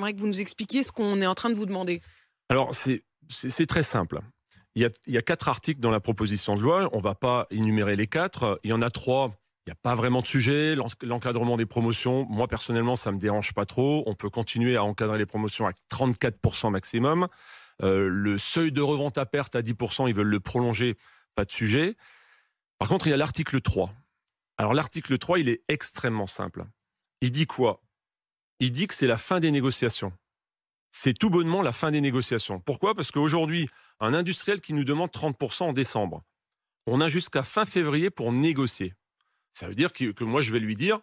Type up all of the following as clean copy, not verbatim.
J'aimerais que vous nous expliquiez ce qu'on est en train de vous demander. Alors, c'est très simple. Il y a 4 articles dans la proposition de loi. On ne va pas énumérer les 4. Il y en a 3. Il n'y a pas vraiment de sujet. L'encadrement des promotions, moi, personnellement, ça ne me dérange pas trop. On peut continuer à encadrer les promotions à 34% maximum. Le seuil de revente à perte à 10%, ils veulent le prolonger. Pas de sujet. Par contre, il y a l'article 3. Alors, l'article 3, il est extrêmement simple. Il dit quoi? Il dit que c'est la fin des négociations. C'est tout bonnement la fin des négociations. Pourquoi? Parce qu'aujourd'hui, un industriel qui nous demande 30% en décembre, on a jusqu'à fin février pour négocier. Ça veut dire que moi, je vais lui dire,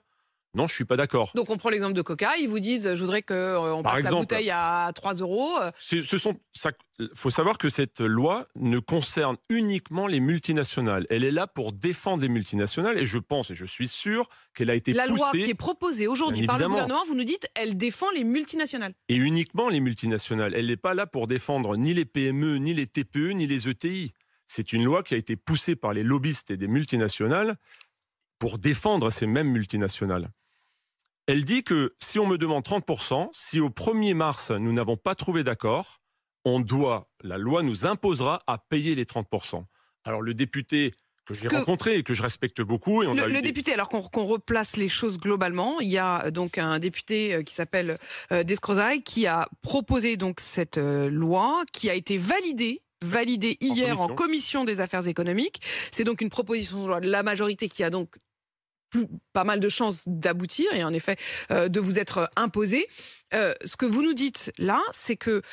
non, je ne suis pas d'accord. Donc on prend l'exemple de Coca, ils vous disent je voudrais qu'on Par passe la exemple, bouteille à 3 euros. faut savoir que cette loi ne concerne uniquement les multinationales. Elle est là pour défendre les multinationales et je pense et je suis sûr qu'elle a été La poussée. loi qui est proposée aujourd'hui Bien par le évidemment. gouvernement, vous nous dites, elle défend les multinationales. Et uniquement les multinationales. Elle n'est pas là pour défendre ni les PME, ni les TPE, ni les ETI. C'est une loi qui a été poussée par les lobbyistes et des multinationales pour défendre ces mêmes multinationales. Elle dit que si on me demande 30%, si au 1er mars, nous n'avons pas trouvé d'accord, la loi nous imposera à payer les 30%. Alors le député que j'ai rencontré et que je respecte beaucoup... Le député, alors qu'on replace les choses globalement, il y a donc un député qui s'appelle Descrozaille qui a proposé donc cette loi qui a été validée hier en commission des affaires économiques. C'est donc une proposition de loi de la majorité qui a donc pas mal de chances d'aboutir et en effet de vous être imposé. Ce que vous nous dites là, c'est que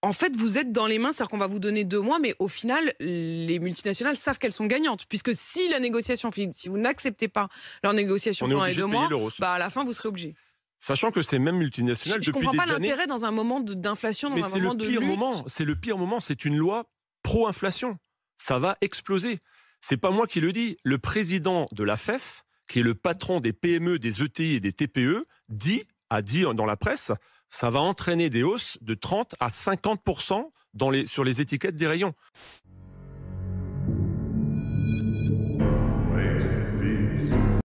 en fait vous êtes dans les mains, c'est-à-dire qu'on va vous donner 2 mois, mais au final les multinationales savent qu'elles sont gagnantes, puisque si la négociation, si vous n'acceptez pas leur négociation pendant les 2 mois, à la fin vous serez obligé. Sachant que ces mêmes multinationales, je depuis des années... Je comprends pas l'intérêt dans un moment d'inflation, dans un moment de lutte. C'est le pire moment, c'est une loi pro-inflation. Ça va exploser. C'est pas moi qui le dis. Le président de la FEF, qui est le patron des PME, des ETI et des TPE, a dit dans la presse, ça va entraîner des hausses de 30 à 50% sur les étiquettes des rayons.